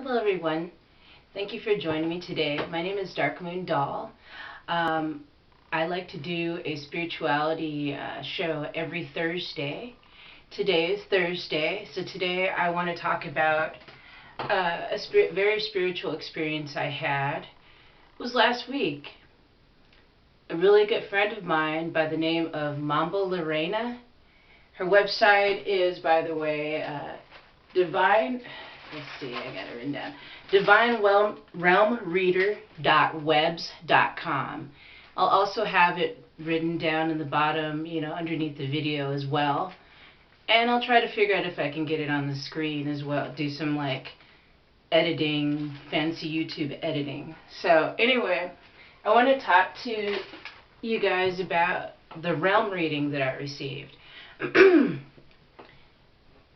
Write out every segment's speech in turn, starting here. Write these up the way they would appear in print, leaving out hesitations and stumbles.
Hello everyone. Thank you for joining me today. My name is Dark Moon Doll. I like to do a spirituality show every Thursday. Today is Thursday, so today I want to talk about a very spiritual experience I had. It was last week. A really good friend of mine by the name of Mambo LaReina. Her website is, by the way, Divine, let's see, I got it written down. DivineRealmReader.webs.com. I'll also have it written down in the bottom, underneath the video as well. And I'll try to figure out if I can get it on the screen as well. Do some editing, fancy YouTube editing. So anyway, I want to talk to you guys about the realm reading that I received.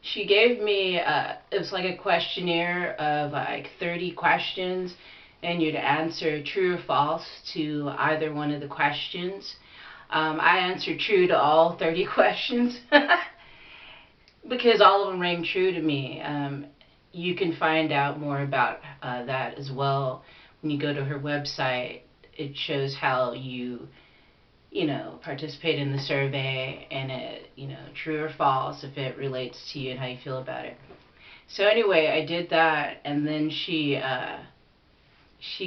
She gave me, it was like a questionnaire of 30 questions, and you'd answer true or false to either one of the questions. I answered true to all 30 questions because all of them rang true to me. You can find out more about that as well when you go to her website. It shows how you participate in the survey, and it, true or false, if it relates to you and how you feel about it. So anyway, I did that, and then she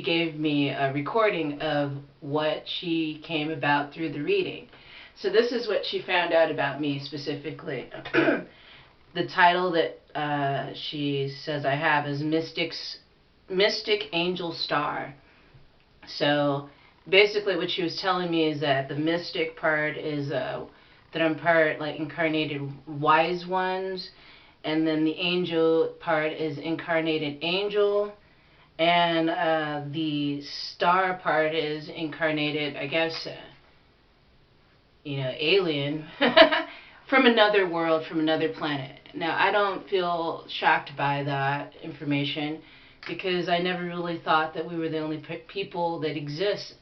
gave me a recording of what she came about through the reading. So this is what she found out about me specifically. The title that she says I have is Mystic Angel Star. So basically what she was telling me is that the mystic part is that I'm part incarnated wise ones, and then the angel part is incarnated angel, and the star part is incarnated, I guess, alien from another world, from another planet. Now, I don't feel shocked by that information because I never really thought that we were the only people that exist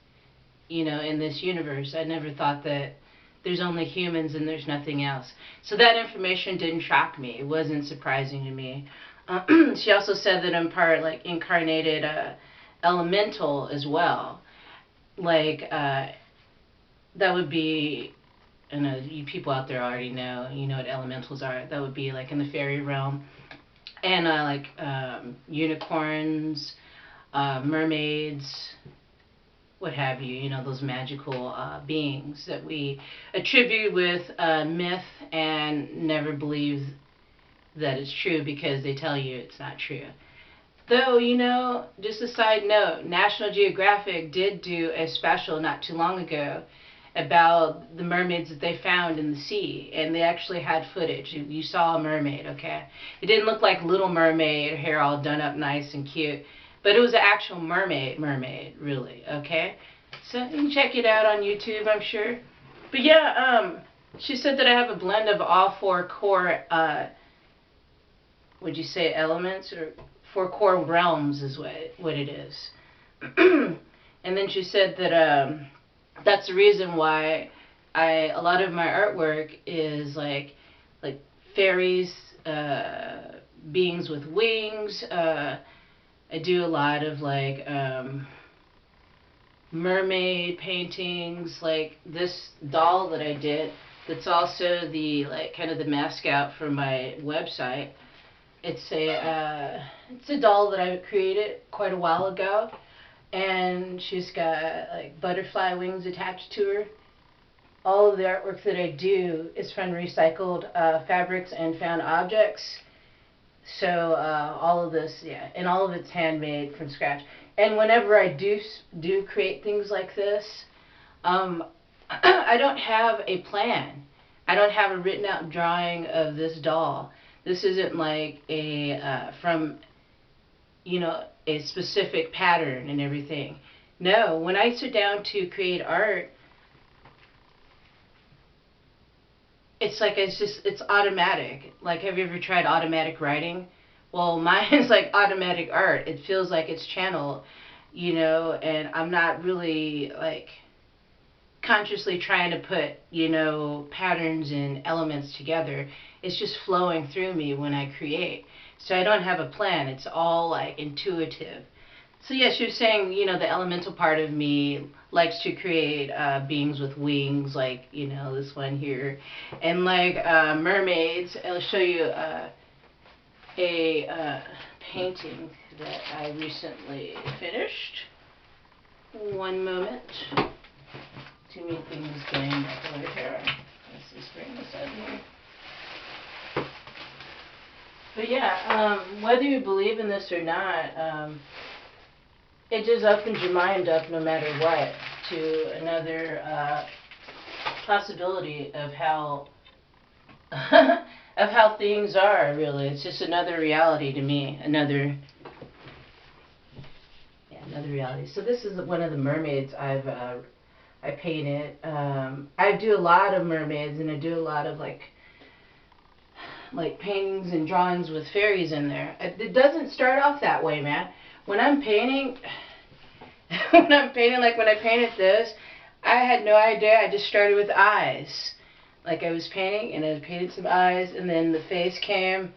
in this universe. I never thought that there's only humans and there's nothing else. So that information didn't shock me. It wasn't surprising to me. She also said that I'm part incarnated elemental as well. That would be, I know you people out there already know, what elementals are. That would be in the fairy realm. And unicorns, mermaids, what have you, those magical beings that we attribute with myth and never believe that it's true because they tell you it's not true. Though, just a side note, National Geographic did do a special not too long ago about the mermaids that they found in the sea, and they actually had footage. You saw a mermaid, okay? It didn't look like Little Mermaid, her hair all done up nice and cute. But it was an actual mermaid, really, okay? So you can check it out on YouTube, I'm sure. But yeah, she said that I have a blend of all four core, would you say elements? Or four core realms is what it is. And then she said that that's the reason why a lot of my artwork is like fairies, beings with wings, I do a lot of mermaid paintings, like this doll that I did that's also the kind of the mascot for my website. It's a doll that I created quite a while ago, and she's got butterfly wings attached to her. All of the artwork that I do is from recycled fabrics and found objects. So all of this, yeah, and all of it's handmade from scratch. And whenever I do create things like this, I don't have a plan. I don't have a written out drawing of this doll. This isn't like from a specific pattern and everything. No, when I sit down to create art, it's automatic. Have you ever tried automatic writing? Well, mine is like automatic art. It feels like it's channeled, and I'm not really consciously trying to put, patterns and elements together. It's just flowing through me when I create. So I don't have a plan. It's all like intuitive. So yes, you're saying, the elemental part of me likes to create beings with wings, like, this one here. And like mermaids. I'll show you a painting that I recently finished. One moment. Too many things going over here. Let's just bring this up here. But yeah, whether you believe in this or not, it just opens your mind up no matter what to another possibility of how of how things are, really. It's just another reality to me. Another reality. So this is one of the mermaids I painted. I do a lot of mermaids, and I do a lot of like paintings and drawings with fairies in there. It doesn't start off that way, man. When I'm painting, like when I painted this, I had no idea. I just started with eyes. Like I was painting, and I painted some eyes, and then the face came,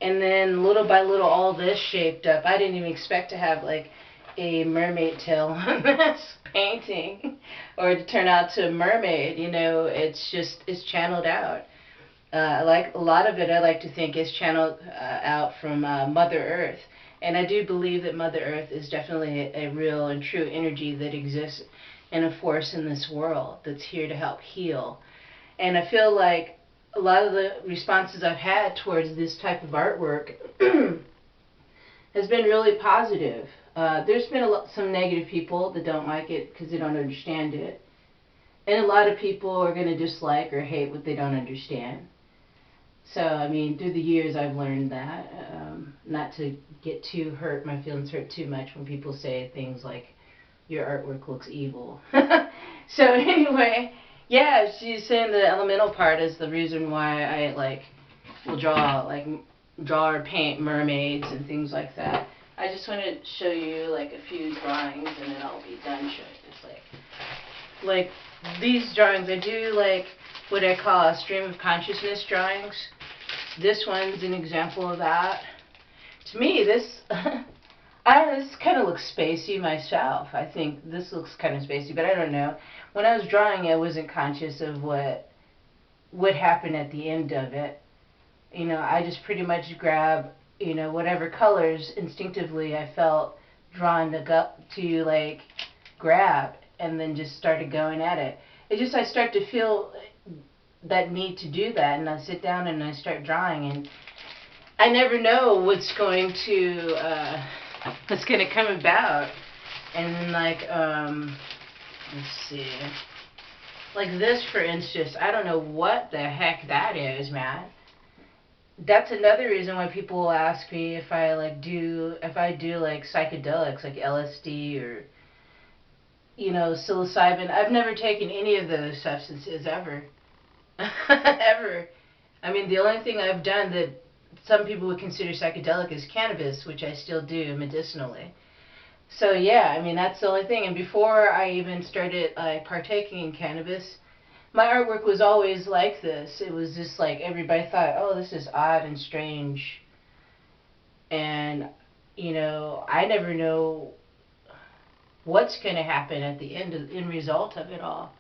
and then little by little all this shaped up. I didn't even expect to have like a mermaid tail on this painting, or to turn out to a mermaid. It's channeled out. Like a lot of it, I like to think is channeled out from Mother Earth. And I do believe that Mother Earth is definitely a real and true energy that exists and a force in this world that's here to help heal. And I feel like a lot of the responses I've had towards this type of artwork has been really positive. There's been some negative people that don't like it because they don't understand it. And a lot of people are going to dislike or hate what they don't understand. So, I mean, through the years I've learned that, not to get too hurt, my feelings hurt too much when people say things like, your artwork looks evil. So anyway, yeah, she's saying the elemental part is the reason why I will draw or paint mermaids and things like that. I just want to show you like a few drawings and then I'll be done showing this. Like these drawings, I do like what I call a stream of consciousness drawings. This one's an example of that. To me, this this kind of looks spacey myself. I think this looks kind of spacey, but I don't know. When I was drawing it, I wasn't conscious of what would happen at the end of it. I just pretty much grab, whatever colors instinctively I felt drawn to like grab, and then just started going at it. I start to feel that need to do that, and I sit down and I start drawing, and I never know what's going to come about. And let's see, like this for instance, I don't know what the heck that is, man. That's another reason why people will ask me if I do psychedelics like LSD or psilocybin. I've never taken any of those substances ever. Ever. I mean, the only thing I've done that some people would consider psychedelic is cannabis, which I still do medicinally. So yeah, I mean, that's the only thing. And before I even started partaking in cannabis, my artwork was always like this. It was just like everybody thought, oh, this is odd and strange. And, I never know what's going to happen at the end result of it all.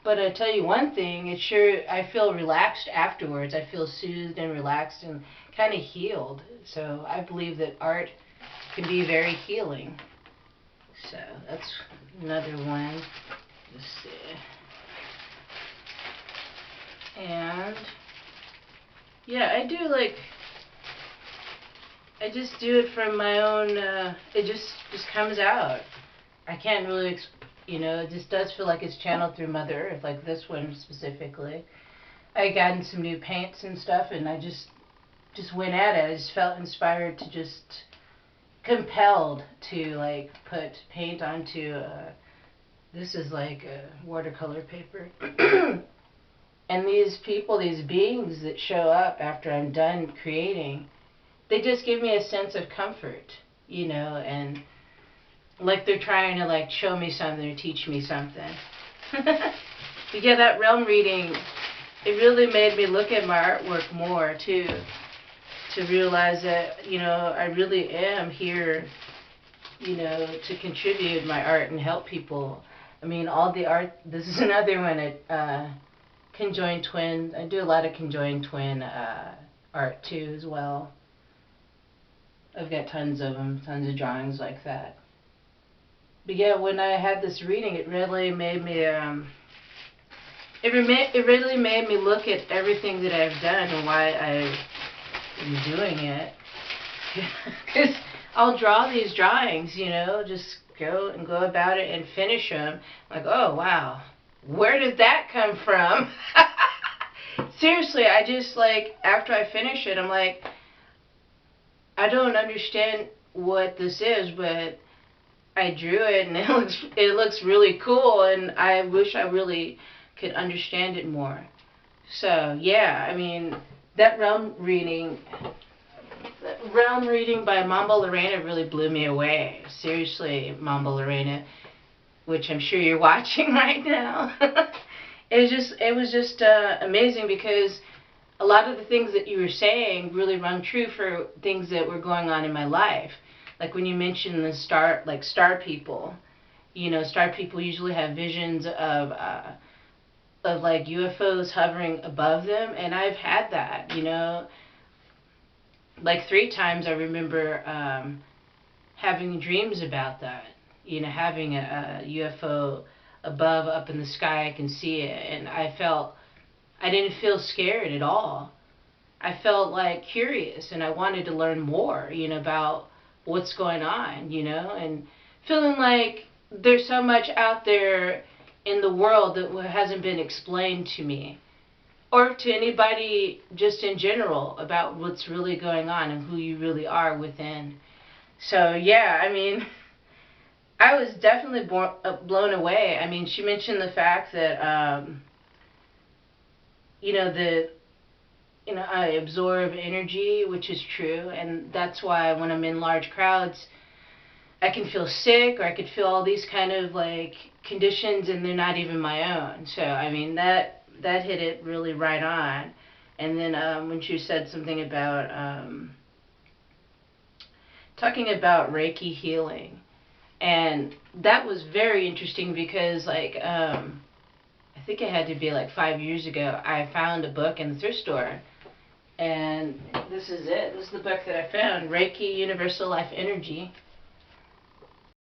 But I tell you one thing, I feel relaxed afterwards. I feel soothed and relaxed and kind of healed. So I believe that art can be very healing. So that's another one. Let's see. And yeah, I just do it from my own, it just comes out. I can't really it just does feel like it's channeled through Mother Earth, like this one specifically. I gotten some new paints and stuff, and I just went at it. I just felt inspired to just compelled to put paint onto this is like a watercolor paper. And these people, these beings that show up after I'm done creating, they just give me a sense of comfort, and like they're trying to show me something or teach me something. But yeah, that realm reading, it really made me look at my artwork more too. to realize that, I really am here, to contribute my art and help people. I mean, all the art, this is another one, conjoined twin. I do a lot of conjoined twin art too as well. I've got tons of them, tons of drawings like that. But yeah, when I had this reading, it really made me, it really made me look at everything that I've done and why I'm doing it. Because I'll draw these drawings, just go about it and finish them. Like, oh wow, where did that come from? Seriously, I just after I finish it, I'm like, I don't understand what this is, but I drew it and it looks really cool, and I wish I really could understand it more. So yeah, I mean, that realm reading by Mambo LaReina really blew me away. Seriously, Mambo LaReina, which I'm sure you're watching right now. It was just amazing, because a lot of the things that you were saying really rung true for things that were going on in my life. Like when you mentioned the star people. Star people usually have visions of like UFOs hovering above them, and I've had that, like 3 times I remember having dreams about that, having a UFO above, up in the sky. I can see it, and I didn't feel scared at all. I felt curious, and I wanted to learn more, about what's going on, and feeling like there's so much out there in the world that hasn't been explained to me, or to anybody just in general, about what's really going on and who you really are within. So yeah, I mean, I was definitely blown away. I mean, she mentioned the fact that, I absorb energy, which is true, and that's why when I'm in large crowds, I can feel sick, or I could feel all these kind of conditions, and they're not even my own. So I mean, that hit it really right on. And then when she said something about talking about Reiki healing, and that was very interesting, because I think it had to be 5 years ago, I found a book in the thrift store, and this is it. This is the book that I found, Reiki Universal Life Energy.